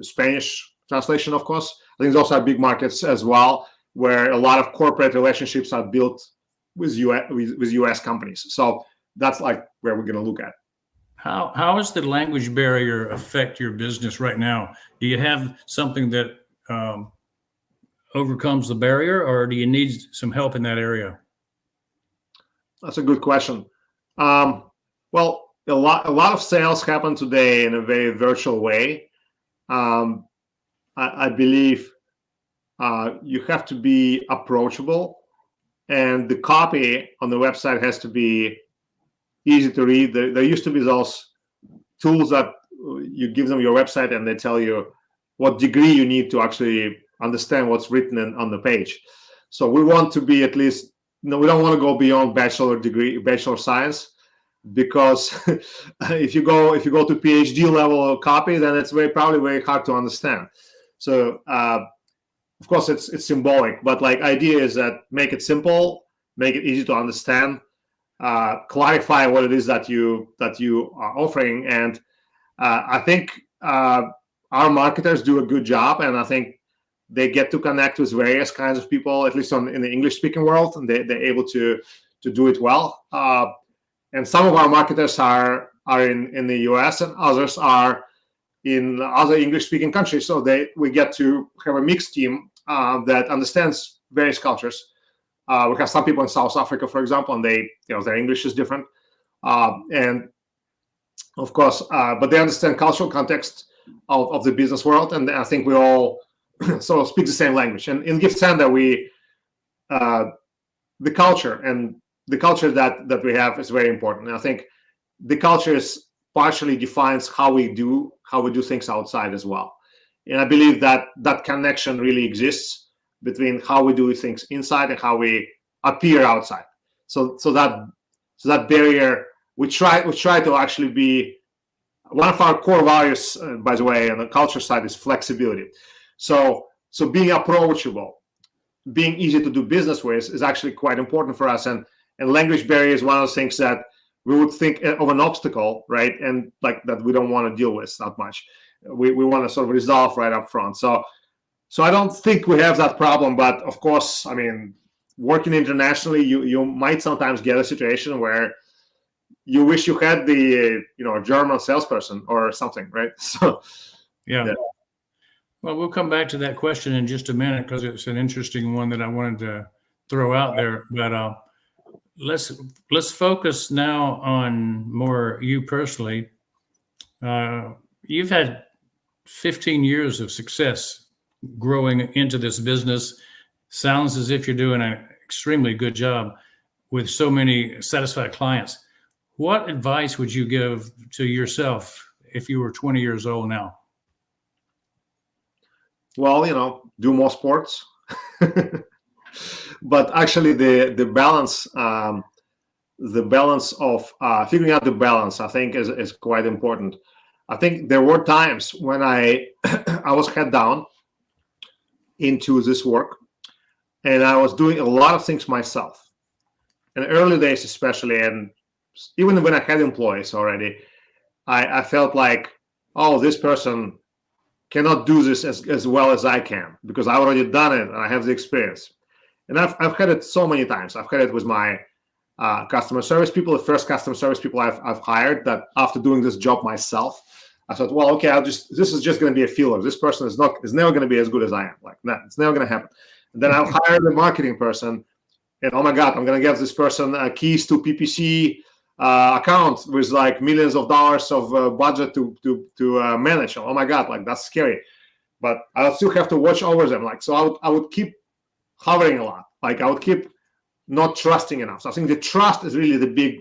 Spanish translation. Of course, I think those are big markets as well, where a lot of corporate relationships are built with US companies. So that's like where we're going to look at. How does the language barrier affect your business right now? Do you have something that overcomes the barrier, or do you need some help in that area? That's a good question. Well, a lot of sales happen today in a very virtual way. I believe you have to be approachable, and the copy on the website has to be easy to read. There used to be those tools that you give them your website and they tell you what degree you need to actually understand what's written on the page. So we want to be at least, we don't want to go beyond bachelor science, because if you go to PhD level copy, then it's probably very hard to understand. So of course it's symbolic, but like idea is that make it simple, make it easy to understand, clarify what it is that you are offering, and I think our marketers do a good job, and I think they get to connect with various kinds of people, at least in the English-speaking world, and they're able to do it well. And some of our marketers are in the US, and others are in other English-speaking countries. So we get to have a mixed team that understands various cultures. We have some people in South Africa, for example, and their English is different, and of course, but they understand cultural context of the business world, and I think we all sort of speak the same language. And in Giftsenda, the culture that we have is very important. And I think the culture partially defines how we do things outside as well. And I believe that connection really exists between how we do things inside and how we appear outside. So that barrier, we try to actually be one of our core values, by the way, on the culture side, is flexibility. So being approachable, being easy to do business with is actually quite important for us. And language barrier is one of those things that we would think of an obstacle, right? And like that we don't want to deal with that much. We want to sort of resolve right up front. So I don't think we have that problem, but of course, I mean, working internationally, you might sometimes get a situation where you wish you had the German salesperson or something, right? So yeah. Well, we'll come back to that question in just a minute, because it's an interesting one that I wanted to throw out there. But let's focus now on more you personally. You've had 15 years of success growing into this business. Sounds as if you're doing an extremely good job with so many satisfied clients. What advice would you give to yourself if you were 20 years old now? Well, do more sports. But actually the balance of figuring out the balance, I think is quite important. I think there were times when I was head down into this work, and I was doing a lot of things myself. In the early days especially, and even when I had employees already, I felt like, oh, this person cannot do this as well as I can, because I've already done it and I have the experience. And I've had it so many times. I've had it with my customer service people, the first customer service people I've hired, that after doing this job myself, I thought, well, okay, this is just going to be a filler. This person is never going to be as good as I am. Like, no, it's never going to happen. And then I'll hire the marketing person, and oh my God, I'm going to give this person keys to PPC account with like millions of dollars of budget to manage. Oh my God, like that's scary. But I'll still have to watch over them. Like, so I would keep hovering a lot. Like I would keep not trusting enough. So I think the trust is really the big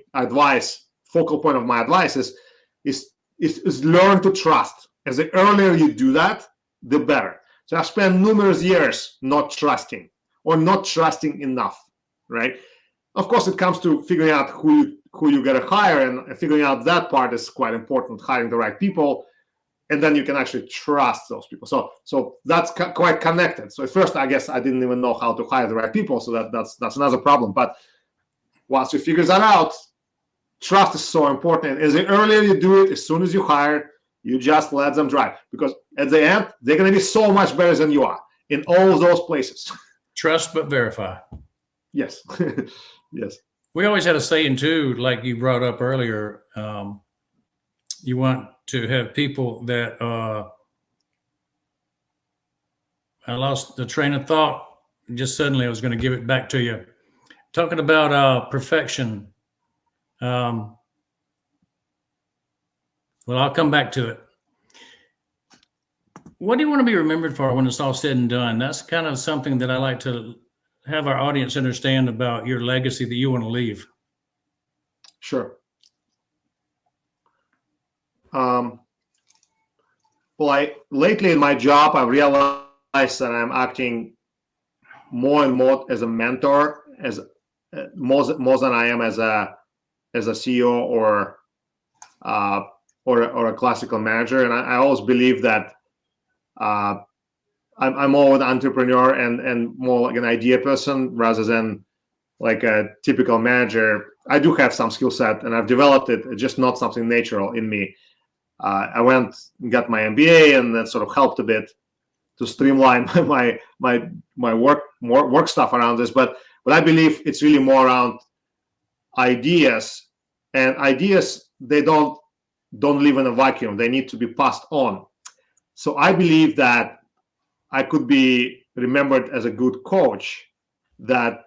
focal point of my advice is learn to trust. As the earlier you do that, the better. So I've spent numerous years not trusting or not trusting enough, right? Of course, it comes to figuring out who you got to hire, and figuring out that part is quite important, hiring the right people, and then you can actually trust those people. So that's quite connected. So at first, I guess I didn't even know how to hire the right people, so that's another problem. But once you figure that out, trust is so important. As the earlier you do it, as soon as you hire, you just let them drive, because at the end, they're going to be so much better than you are in all of those places. Trust but verify. Yes. Yes. We always had a saying too, like you brought up earlier. You want to have people that I lost the train of thought. Just suddenly I was going to give it back to you. Talking about perfection. Well, I'll come back to it. What do you want to be remembered for when it's all said and done? That's kind of something that I like to have our audience understand about your legacy that you want to leave. Sure. Well, lately in my job, I've realized that I'm acting more and more as a mentor, as more than I am as a CEO or a classical manager. And I always believe that I'm more an entrepreneur and more like an idea person rather than like a typical manager. I do have some skill set and I've developed it. It's just not something natural in me. I went and got my MBA, and that sort of helped a bit to streamline my work stuff around this. But I believe it's really more around ideas, and ideas, they don't live in a vacuum. They need to be passed on. So I believe that I could be remembered as a good coach that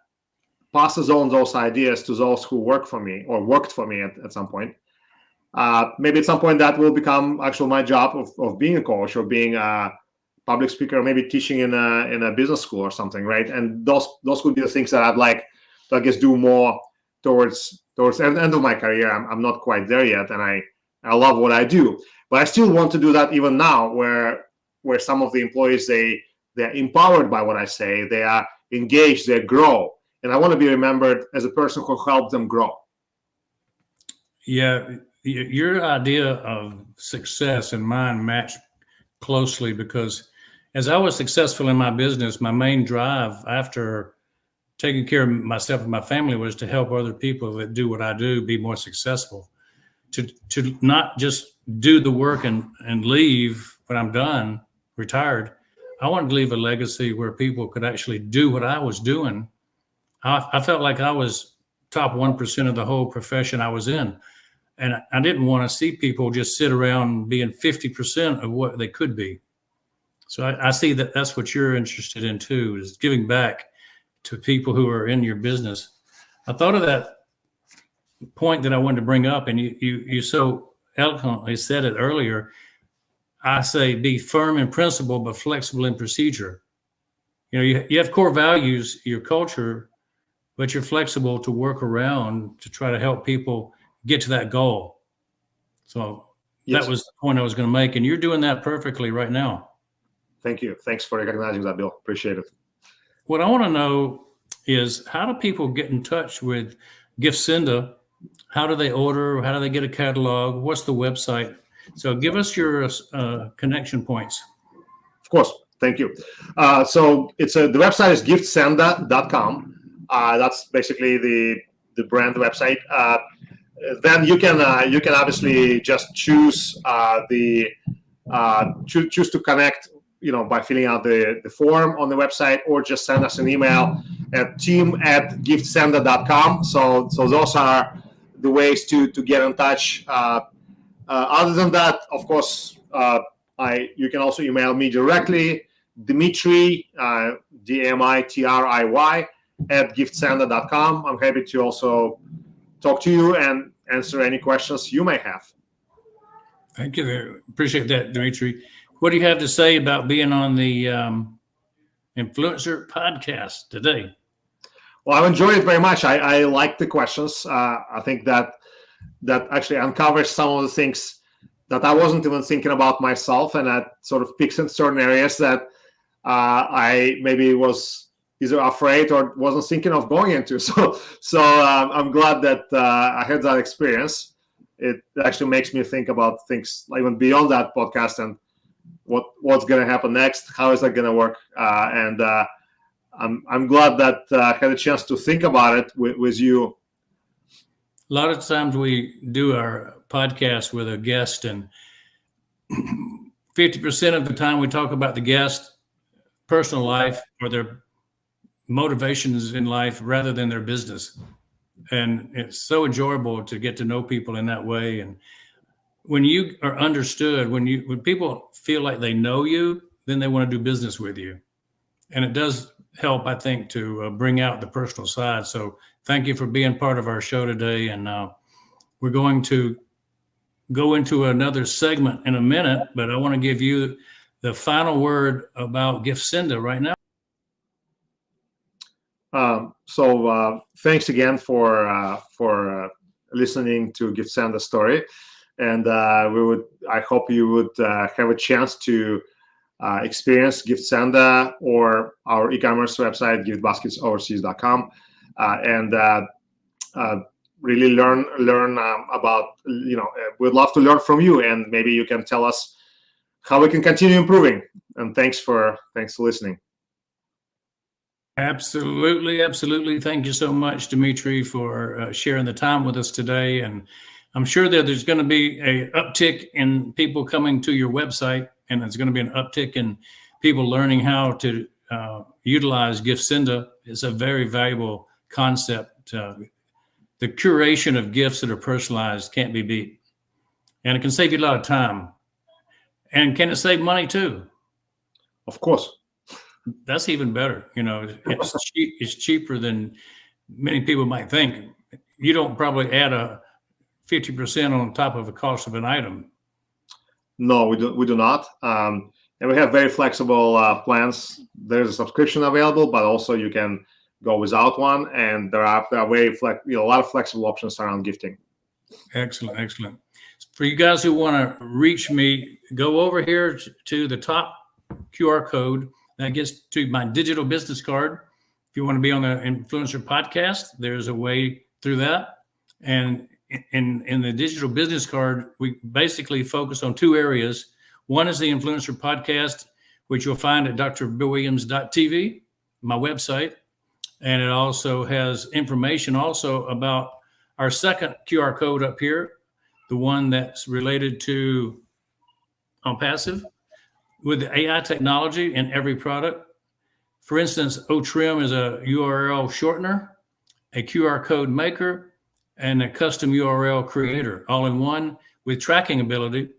passes on those ideas to those who work for me or worked for me at some point. Maybe at some point that will become actually my job of being a coach or being a public speaker, or maybe teaching in a business school or something, right? And those could be the things that I'd like to, I guess, do more towards the end of my career. I'm not quite there yet, and I love what I do, but I still want to do that even now, where some of the employees, they're empowered by what I say, they are engaged, they grow, and I want to be remembered as a person who helped them grow. Yeah. Your idea of success and mine match closely, because as I was successful in my business, my main drive after taking care of myself and my family was to help other people that do what I do be more successful, to not just do the work and leave when I'm done, retired. I wanted to leave a legacy where people could actually do what I was doing. I felt like I was top 1% of the whole profession I was in. And I didn't want to see people just sit around being 50% of what they could be. So I see that that's what you're interested in too, is giving back to people who are in your business. I thought of that point that I wanted to bring up, and you so eloquently said it earlier. I say be firm in principle, but flexible in procedure. You know, you have core values, your culture, but you're flexible to work around to try to help people get to that goal. So yes, that was the point I was going to make, and you're doing that perfectly right now. Thank you. Thanks for recognizing that, Bill. Appreciate it. What I want to know is, how do people get in touch with Giftsenda? How do they order? How do they get a catalog? What's the website? So give us your connection points. Of course. Thank you. So the website is giftsenda.com. That's basically the brand website. Then you can obviously just choose choose to connect, by filling out the form on the website, or just send us an email at team@giftsenda.com. So those are the ways to get in touch. Other than that, of course, you can also email me directly, Dmitry, Dmitry @giftsenda.com. I'm happy to also talk to you and answer any questions you may have. Thank you. Appreciate that, Dmitry. What do you have to say about being on the Influencer podcast today? Well, I've enjoyed it very much. I like the questions. I think that actually uncovers some of the things that I wasn't even thinking about myself, and that sort of picks in certain areas that I maybe was either afraid or wasn't thinking of going into. So I'm glad that I had that experience. It actually makes me think about things even beyond that podcast and what's going to happen next. How is that going to work? And I'm glad that I had a chance to think about it with you. A lot of times we do our podcast with a guest, and 50% of the time we talk about the guest personal life or their motivations in life rather than their business. And it's so enjoyable to get to know people in that way. And when you are understood, when people feel like they know you, then they want to do business with you. And it does help, I think, to bring out the personal side. So thank you for being part of our show today. And we're going to go into another segment in a minute, but I want to give you the final word about Giftsenda right now. So thanks again for listening to Giftsenda's story. And I hope you would have a chance to experience Giftsenda or our e-commerce website, giftbasketsoverseas.com, and really learn about, we'd love to learn from you, and maybe you can tell us how we can continue improving. And thanks for listening. Absolutely. Thank you so much, Dmitry, for sharing the time with us today. And I'm sure that there's going to be an uptick in people coming to your website, and there's going to be an uptick in people learning how to utilize Giftsenda. It's a very valuable concept. The curation of gifts that are personalized can't be beat. And it can save you a lot of time. And can it save money too? Of course. That's even better. It's cheaper than many people might think. You don't probably add a 50% on top of the cost of an item. No, we do not. And we have very flexible plans. There's a subscription available, but also you can go without one. And there are a lot of flexible options around gifting. Excellent. For you guys who want to reach me, go over here to the top QR code. That gets to my digital business card. If you want to be on the Influencer Podcast, there's a way through that. And in the digital business card, we basically focus on two areas. One is the Influencer Podcast, which you'll find at drbillwilliams.tv, my website. And it also has information also about our second QR code up here, the one that's related to passive, with the AI technology in every product. For instance, OTrim is a URL shortener, a QR code maker, and a custom URL creator, all in one with tracking ability.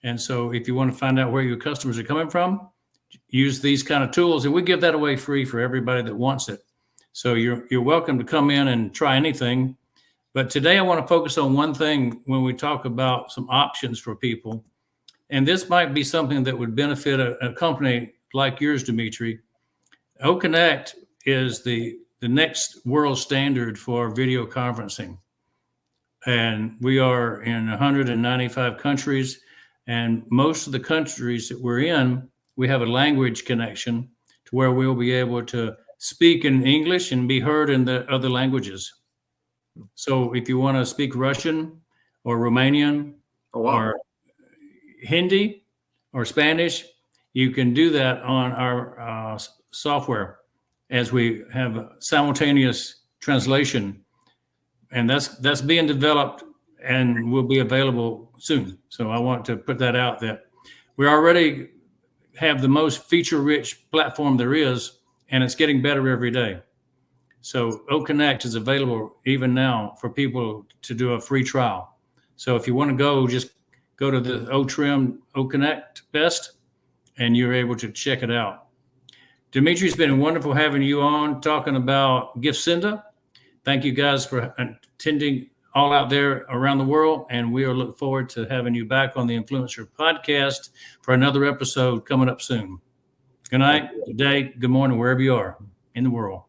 And so if you want to find out where your customers are coming from, use these kind of tools, and we give that away free for everybody that wants it. So you're welcome to come in and try anything. But today I want to focus on one thing when we talk about some options for people. And this might be something that would benefit a company like yours, Dmitry. OConnect is the next world standard for video conferencing. And we are in 195 countries. And most of the countries that we're in, we have a language connection to where we'll be able to speak in English and be heard in the other languages. So if you want to speak Russian or Romanian or Hindi or Spanish, you can do that on our software as we have simultaneous translation. And that's being developed and will be available soon. So I want to put that out that we already have the most feature-rich platform there is, and it's getting better every day. So OConnect is available even now for people to do a free trial. So if you want to go, just go to the OTrim OConnect Best, and you're able to check it out. Dmitry, it's been wonderful having you on talking about Giftsenda. Thank you guys for attending all out there around the world, and we are looking forward to having you back on the Influencer Podcast for another episode coming up soon. Good night, good day, good morning, wherever you are in the world.